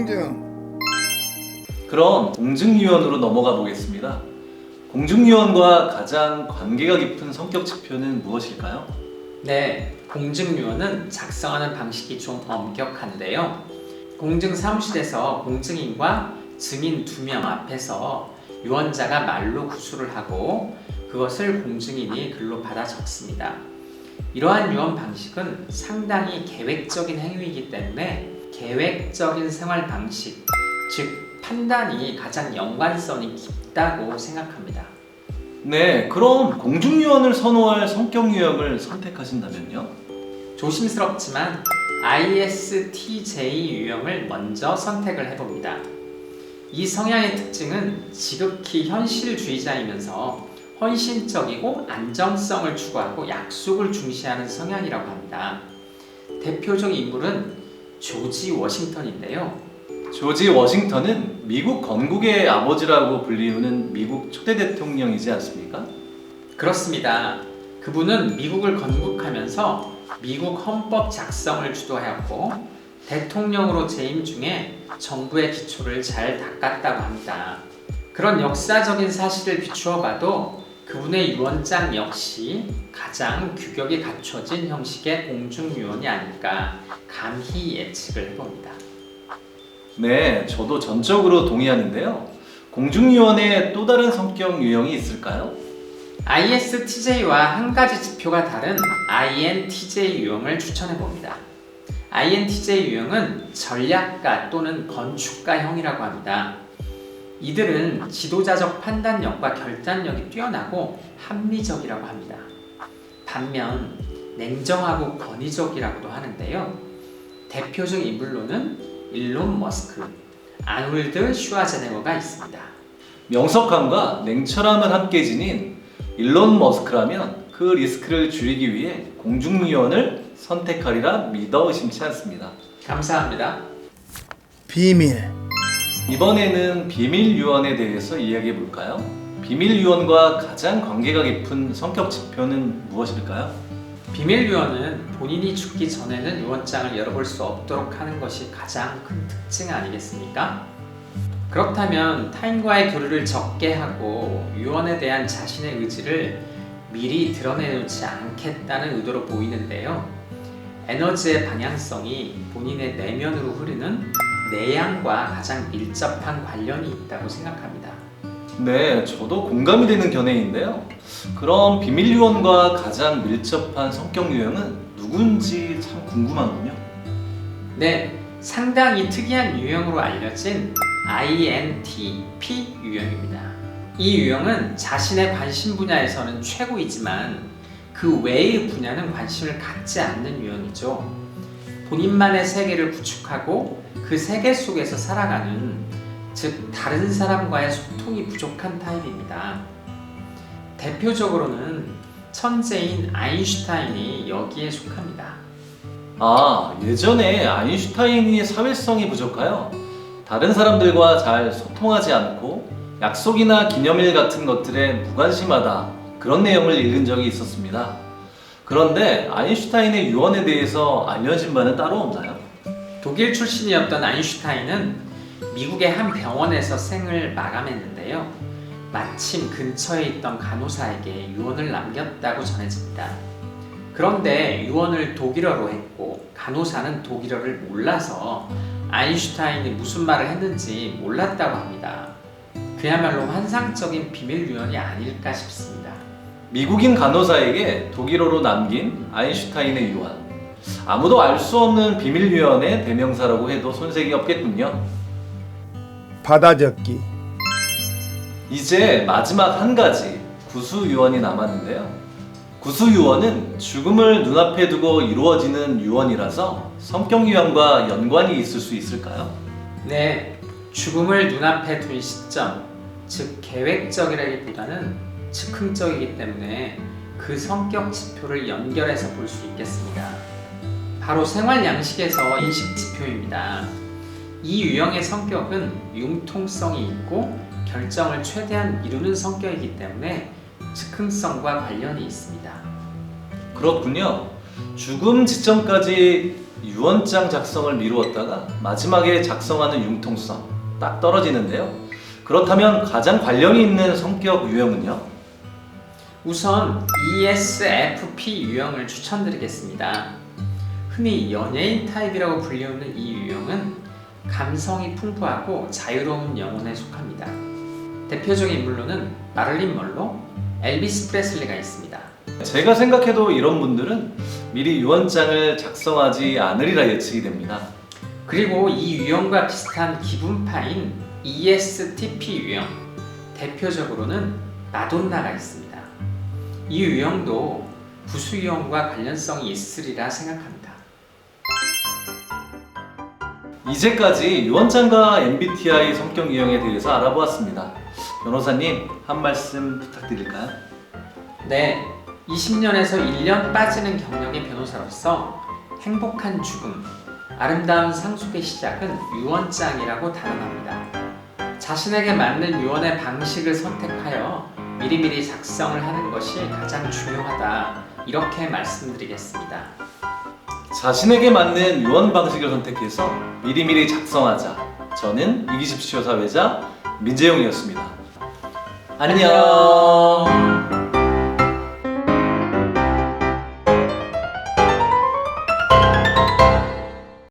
공증. 그럼 공증유언으로 넘어가 보겠습니다. 공증유언과 가장 관계가 깊은 성격 지표는 무엇일까요? 네, 공증유언은 작성하는 방식이 좀 엄격한데요. 공증사무실에서 공증인과 증인 2명 앞에서 유언자가 말로 구술을 하고 그것을 공증인이 글로 받아 적습니다. 이러한 유언 방식은 상당히 계획적인 행위이기 때문에 계획적인 생활 방식, 즉 판단이 가장 연관성이 깊다고 생각합니다. 네, 그럼 공증유언을 선호할 성격 유형을 선택하신다면요? 조심스럽지만 ISTJ 유형을 먼저 선택을 해봅니다. 이 성향의 특징은 지극히 현실주의자이면서 헌신적이고 안정성을 추구하고 약속을 중시하는 성향이라고 합니다. 대표적 인물은 조지 워싱턴인데요. 조지 워싱턴은 미국 건국의 아버지라고 불리우는 미국 초대 대통령이지 않습니까? 그렇습니다. 그분은 미국을 건국하면서 미국 헌법 작성을 주도하였고 대통령으로 재임 중에 정부의 기초를 잘 닦았다고 합니다. 그런 역사적인 사실을 비추어 봐도 그분의 유언장 역시 가장 규격이 갖춰진 형식의 공중유언이 아닐까 감히 예측을 해봅니다. 네, 저도 전적으로 동의하는데요. 공중유언의 또 다른 성격 유형이 있을까요? ISTJ와 한 가지 지표가 다른 INTJ 유형을 추천해봅니다. INTJ 유형은 전략가 또는 건축가형이라고 합니다. 이들은 지도자적 판단력과 결단력이 뛰어나고 합리적이라고 합니다. 반면 냉정하고 권위적이라고도 하는데요. 대표적 인물로는 일론 머스크, 아놀드 슈와제네거가 있습니다. 명석함과 냉철함을 함께 지닌 일론 머스크라면 그 리스크를 줄이기 위해 공중유언을 선택하리라 믿어 의심치 않습니다. 감사합니다. 비밀. 이번에는 비밀유언에 대해서 이야기해 볼까요? 비밀유언과 가장 관계가 깊은 성격 지표는 무엇일까요? 비밀유언은 본인이 죽기 전에는 유언장을 열어볼 수 없도록 하는 것이 가장 큰 특징 아니겠습니까? 그렇다면 타인과의 교류를 적게 하고 유언에 대한 자신의 의지를 미리 드러내놓지 않겠다는 의도로 보이는데요. 에너지의 방향성이 본인의 내면으로 흐르는 내향과 가장 밀접한 관련이 있다고 생각합니다. 네, 저도 공감이 되는 견해인데요. 그럼 비밀유언과 가장 밀접한 성격 유형은 누군지 참 궁금하군요. 네, 상당히 특이한 유형으로 알려진 INTP 유형입니다. 이 유형은 자신의 관심 분야에서는 최고이지만 그 외의 분야는 관심을 갖지 않는 유형이죠. 본인만의 세계를 구축하고 그 세계 속에서 살아가는, 즉 다른 사람과의 소통이 부족한 타입입니다. 대표적으로는 천재인 아인슈타인이 여기에 속합니다. 아, 예전에 아인슈타인이 사회성이 부족하여 다른 사람들과 잘 소통하지 않고 약속이나 기념일 같은 것들에 무관심하다, 그런 내용을 읽은 적이 있었습니다. 그런데 아인슈타인의 유언에 대해서 알려진 바는 따로 없나요? 독일 출신이었던 아인슈타인은 미국의 한 병원에서 생을 마감했는데요. 마침 근처에 있던 간호사에게 유언을 남겼다고 전해집니다. 그런데 유언을 독일어로 했고 간호사는 독일어를 몰라서 아인슈타인이 무슨 말을 했는지 몰랐다고 합니다. 그야말로 환상적인 비밀 유언이 아닐까 싶습니다. 미국인 간호사에게 독일어로 남긴 아인슈타인의 유언. 아무도 알 수 없는 비밀 유언의 대명사라고 해도 손색이 없겠군요. 받아적기. 이제 마지막 한 가지 구수 유언이 남았는데요. 구수 유언은 죽음을 눈앞에 두고 이루어지는 유언이라서 성격 유형과 연관이 있을 수 있을까요? 네, 죽음을 눈앞에 둔 시점, 즉 계획적이라기보다는 즉흥적이기 때문에 그 성격 지표를 연결해서 볼 수 있겠습니다. 바로 생활 양식에서 인식 지표입니다. 이 유형의 성격은 융통성이 있고 결정을 최대한 미루는 성격이기 때문에 즉흥성과 관련이 있습니다. 그렇군요. 죽음 지점까지 유언장 작성을 미루었다가 마지막에 작성하는 융통성 딱 떨어지는데요. 그렇다면 가장 관련이 있는 성격 유형은요? 우선 ESFP 유형을 추천드리겠습니다. 흔히 연예인 타입이라고 불리우는 이 유형은 감성이 풍부하고 자유로운 영혼에 속합니다. 대표적인 인물로는 마릴린 먼로, 엘비스 프레슬리가 있습니다. 제가 생각해도 이런 분들은 미리 유언장을 작성하지 않으리라 예측이 됩니다. 그리고 이 유형과 비슷한 기분파인 ESTP 유형, 대표적으로는 마돈나가 있습니다. 이 유형도 부수 유형과 관련성이 있으리라 생각합니다. 이제까지 유언장과 MBTI 성격 유형에 대해서 알아보았습니다. 변호사님, 한 말씀 부탁드릴까요? 네, 20년에서 1년 빠지는 경력의 변호사로서 행복한 죽음, 아름다운 상속의 시작은 유언장이라고 단언합니다. 자신에게 맞는 유언의 방식을 선택하여 미리미리 작성을 하는 것이 가장 중요하다, 이렇게 말씀드리겠습니다. 자신에게 맞는 유언 방식을 선택해서 미리미리 작성하자. 저는 이기십시오 사회자 민재용이었습니다. 안녕.